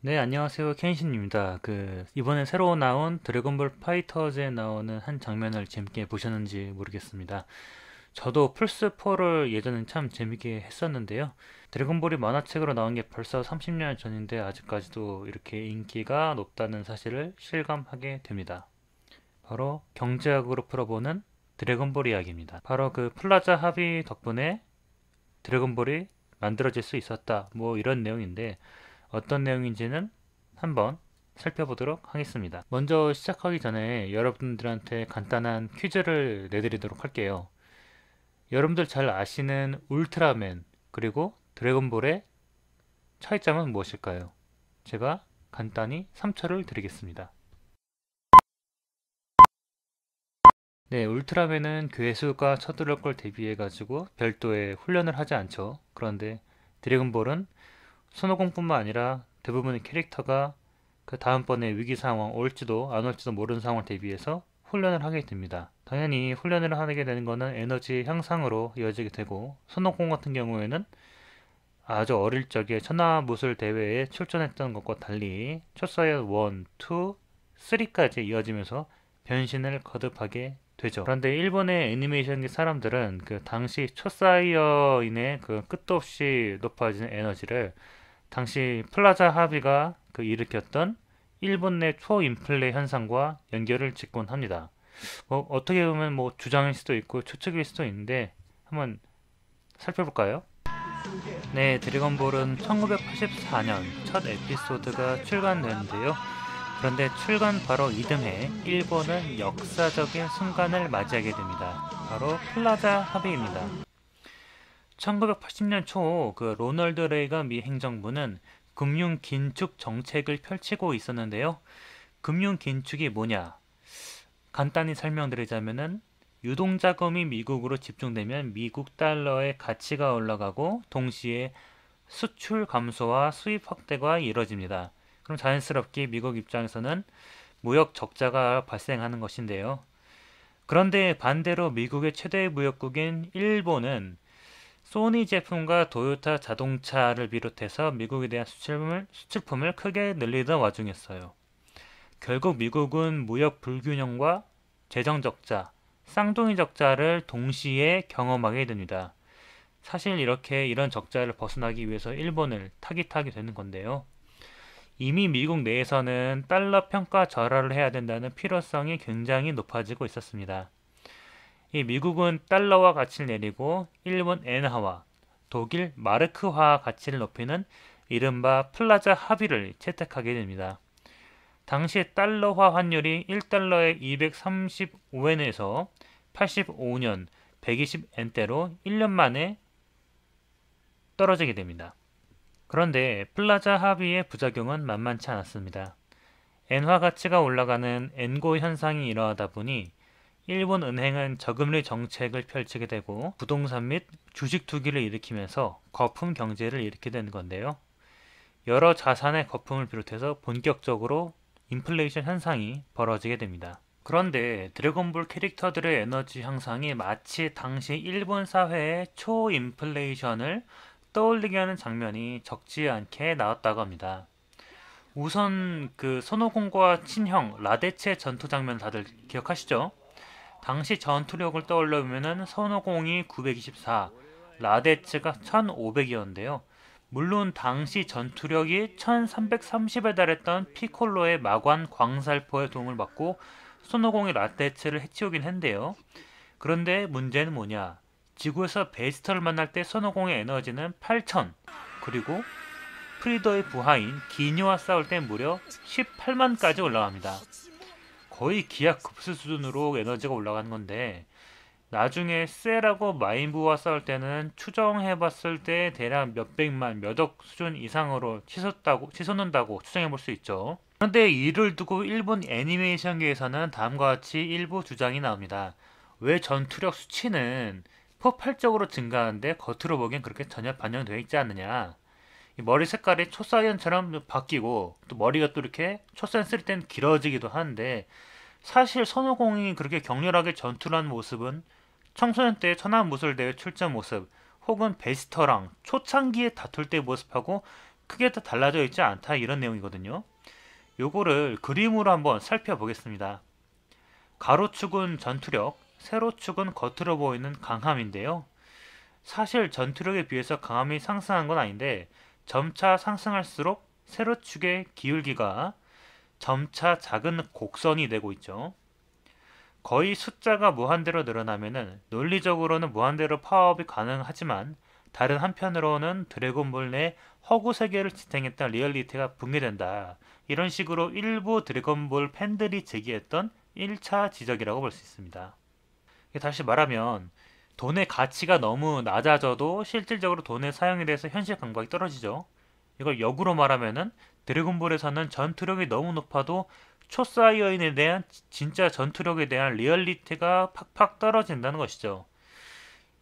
네, 안녕하세요. 켄신입니다. 이번에 새로 나온 드래곤볼 파이터즈에 나오는 한 장면을 재밌게 보셨는지 모르겠습니다. 저도 플스4를 예전엔 참 재밌게 했었는데요. 드래곤볼이 만화책으로 나온 게 벌써 30년 전인데 아직까지도 이렇게 인기가 높다는 사실을 실감하게 됩니다. 바로 경제학으로 풀어보는 드래곤볼 이야기입니다. 바로 플라자 합의 덕분에 드래곤볼이 만들어질 수 있었다. 뭐 이런 내용인데 어떤 내용인지는 한번 살펴보도록 하겠습니다. 먼저 시작하기 전에 여러분들한테 간단한 퀴즈를 내드리도록 할게요. 여러분들 잘 아시는 울트라맨 그리고 드래곤볼의 차이점은 무엇일까요? 제가 간단히 3초를 드리겠습니다. 네, 울트라맨은 괴수가 쳐들어올 걸 대비해 가지고 별도의 훈련을 하지 않죠. 그런데 드래곤볼은 손오공뿐만 아니라 대부분의 캐릭터가 그 다음번에 위기 상황 올지도 안 올지도 모르는 상황을 대비해서 훈련을 하게 됩니다. 당연히 훈련을 하게 되는 것은 에너지 향상으로 이어지게 되고, 손오공 같은 경우에는 아주 어릴 적에 천하무술 대회에 출전했던 것과 달리 초사이어 1, 2, 3까지 이어지면서 변신을 거듭하게 되죠. 그런데 일본의 애니메이션계 사람들은 당시 초사이어인의 끝도 없이 높아지는 에너지를 당시 플라자 합의가 일으켰던 일본 내 초인플레 현상과 연결을 짓곤 합니다. 어떻게 보면 주장일 수도 있고 추측일 수도 있는데 한번 살펴볼까요? 네, 드래곤볼은 1984년 첫 에피소드가 출간되는데요. 그런데 출간 바로 이듬해 일본은 역사적인 순간을 맞이하게 됩니다. 바로 플라자 합의입니다. 1980년 초 로널드 레이건 미 행정부는 금융 긴축 정책을 펼치고 있었는데요. 금융 긴축이 뭐냐? 간단히 설명드리자면은 유동자금이 미국으로 집중되면 미국 달러의 가치가 올라가고 동시에 수출 감소와 수입 확대가 이뤄집니다. 그럼 자연스럽게 미국 입장에서는 무역 적자가 발생하는 것인데요. 그런데 반대로 미국의 최대 무역국인 일본은 소니 제품과 도요타 자동차를 비롯해서 미국에 대한 수출품을 크게 늘리던 와중이었어요. 결국 미국은 무역 불균형과 재정 적자, 쌍둥이 적자를 동시에 경험하게 됩니다. 사실 이런 적자를 벗어나기 위해서 일본을 타깃하게 되는 건데요. 이미 미국 내에서는 달러 평가 절하를 해야 된다는 필요성이 굉장히 높아지고 있었습니다. 이 미국은 달러화 가치를 내리고 일본 엔화와 독일 마르크화 가치를 높이는 이른바 플라자 합의를 채택하게 됩니다. 당시 달러화 환율이 1달러에 235엔에서 85년 120엔대로 1년 만에 떨어지게 됩니다. 그런데 플라자 합의의 부작용은 만만치 않았습니다. 엔화 가치가 올라가는 엔고 현상이 일어나다 보니 일본 은행은 저금리 정책을 펼치게 되고 부동산 및 주식 투기를 일으키면서 거품 경제를 일으키게 되는 건데요. 여러 자산의 거품을 비롯해서 본격적으로 인플레이션 현상이 벌어지게 됩니다. 그런데 드래곤볼 캐릭터들의 에너지 향상이 마치 당시 일본 사회의 초인플레이션을 떠올리게 하는 장면이 적지 않게 나왔다고 합니다. 우선 손오공과 친형 라데체 전투 장면 다들 기억하시죠? 당시 전투력을 떠올려보면 손오공이 924, 라데츠가 1500이었는데요. 물론 당시 전투력이 1330에 달했던 피콜로의 마관 광살포의 도움을 받고 손오공이 라데츠를 해치우긴 했는데요. 그런데 문제는 뭐냐? 지구에서 베지터를 만날 때 손오공의 에너지는 8000, 그리고 프리더의 부하인 기니와 싸울 때 무려 18만까지 올라갑니다. 거의 기하급수 수준으로 에너지가 올라가는 건데, 나중에 셀하고 마인부와 싸울 때는 추정해봤을 때 대략 몇백만, 몇억 수준 이상으로 치솟는다고 추정해볼 수 있죠. 그런데 이를 두고 일본 애니메이션계에서는 다음과 같이 일부 주장이 나옵니다. 왜 전투력 수치는 폭발적으로 증가하는데 겉으로 보기엔 그렇게 전혀 반영되어 있지 않느냐. 머리 색깔이 초사이언처럼 바뀌고 또 머리가 또 이렇게 초사이언 쓸 땐 길어지기도 하는데, 사실 손오공이 그렇게 격렬하게 전투를 하는 모습은 청소년 때 천하무술대회 출전 모습 혹은 베스터랑 초창기에 다툴 때 모습하고 크게 달라져 있지 않다 이런 내용이거든요. 요거를 그림으로 한번 살펴보겠습니다. 가로축은 전투력, 세로축은 겉으로 보이는 강함인데요. 사실 전투력에 비해서 강함이 상승한 건 아닌데 점차 상승할수록 세로축의 기울기가 점차 작은 곡선이 되고 있죠. 거의 숫자가 무한대로 늘어나면은 논리적으로는 무한대로 파워업이 가능하지만 다른 한편으로는 드래곤볼 내 허구 세계를 지탱했던 리얼리티가 붕괴된다. 이런 식으로 일부 드래곤볼 팬들이 제기했던 1차 지적이라고 볼 수 있습니다. 다시 말하면 돈의 가치가 너무 낮아져도 실질적으로 돈의 사용에 대해서 현실 감각이 떨어지죠. 이걸 역으로 말하면은 드래곤볼에서는 전투력이 너무 높아도 초사이어인에 대한 진짜 전투력에 대한 리얼리티가 팍팍 떨어진다는 것이죠.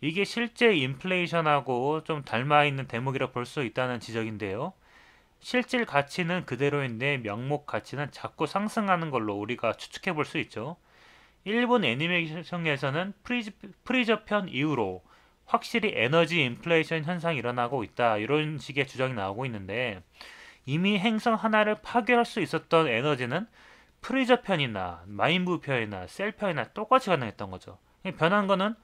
이게 실제 인플레이션하고 좀 닮아있는 대목이라 볼 수 있다는 지적인데요. 실질 가치는 그대로인데 명목 가치는 자꾸 상승하는 걸로 우리가 추측해 볼 수 있죠. 일본 애니메이션에서는 프리저 편 이후로 확실히 에너지 인플레이션 현상이 일어나고 있다 이런 식의 주장이 나오고 있는데 이미 행성 하나를 파괴할 수 있었던 에너지는 프리저 편이나 마인부 편이나 셀 편이나 똑같이 가능했던 거죠. 변한 거는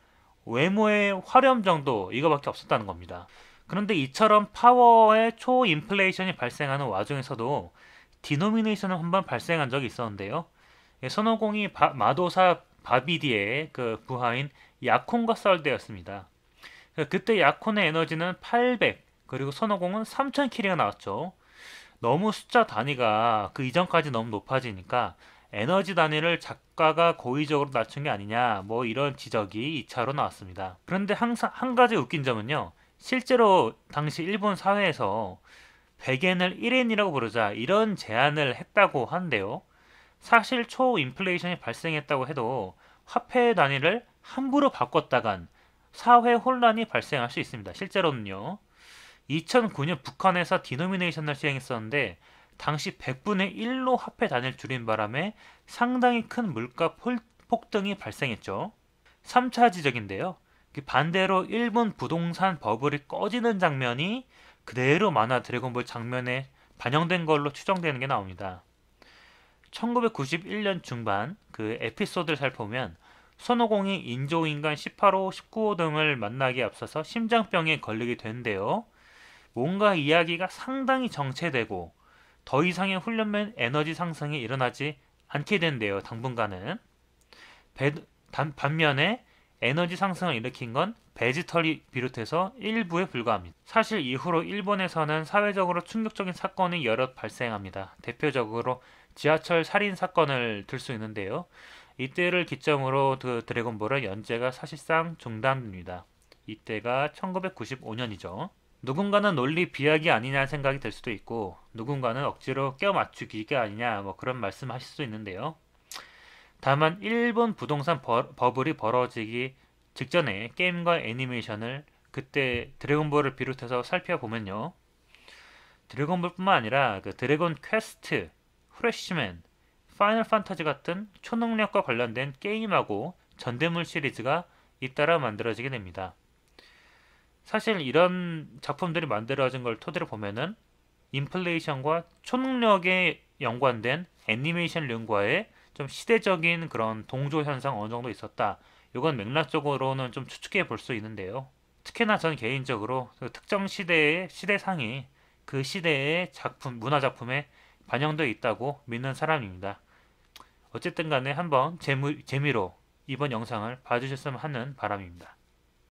외모의 화려함 정도 이거밖에 없었다는 겁니다. 그런데 이처럼 파워의 초인플레이션이 발생하는 와중에서도 디노미네이션은 한번 발생한 적이 있었는데요. 손오공이 마도사 바비디의 그 부하인 야콘과 싸울 때였습니다. 그때 야콘의 에너지는 800 그리고 손오공은 3000킬이가 나왔죠. 너무 숫자 단위가 그 이전까지 너무 높아지니까 에너지 단위를 작가가 고의적으로 낮춘 게 아니냐 뭐 이런 지적이 2차로 나왔습니다. 그런데 항상 한 가지 웃긴 점은요. 실제로 당시 일본 사회에서 100엔을 1엔이라고 부르자 이런 제안을 했다고 하는데요. 사실 초인플레이션이 발생했다고 해도 화폐 단위를 함부로 바꿨다간 사회 혼란이 발생할 수 있습니다. 실제로는요. 2009년 북한에서 디노미네이션을 시행했었는데 당시 100분의 1로 화폐 단위를 줄인 바람에 상당히 큰 물가 폭등이 발생했죠. 3차 지적인데요. 반대로 일본 부동산 버블이 꺼지는 장면이 그대로 만화 드래곤볼 장면에 반영된 걸로 추정되는 게 나옵니다. 1991년 중반 그 에피소드를 살펴보면 손오공이 인조인간 18호, 19호 등을 만나기에 앞서서 심장병에 걸리게 되는데요. 뭔가 이야기가 상당히 정체되고 더 이상의 훈련된 에너지 상승이 일어나지 않게 된대요. 당분간은. 반면에 에너지 상승을 일으킨 건 베지털이 비롯해서 일부에 불과합니다. 사실 이후로 일본에서는 사회적으로 충격적인 사건이 여럿 발생합니다. 대표적으로 지하철 살인 사건을 들 수 있는데요. 이때를 기점으로 그 드래곤볼의 연재가 사실상 중단됩니다. 이때가 1995년이죠. 누군가는 논리 비약이 아니냐 생각이 들 수도 있고 누군가는 억지로 껴맞추기가 아니냐 뭐 그런 말씀하실 수 있는데요. 다만 일본 부동산 버블이 벌어지기 직전에 게임과 애니메이션을 그때 드래곤볼을 비롯해서 살펴보면요. 드래곤볼뿐만 아니라 그 드래곤 퀘스트, 프레시맨, 파이널 판타지 같은 초능력과 관련된 게임하고 전대물 시리즈가 잇따라 만들어지게 됩니다. 사실 이런 작품들이 만들어진 걸 토대로 보면은 인플레이션과 초능력에 연관된 애니메이션류과의 좀 시대적인 그런 동조 현상 어느 정도 있었다. 이건 맥락적으로는 좀 추측해 볼 수 있는데요. 특히나 저는 개인적으로 그 특정 시대의 시대상이 그 시대의 작품, 문화 작품에 반영되어 있다고 믿는 사람입니다. 어쨌든 간에 한번 재미로 이번 영상을 봐주셨으면 하는 바람입니다.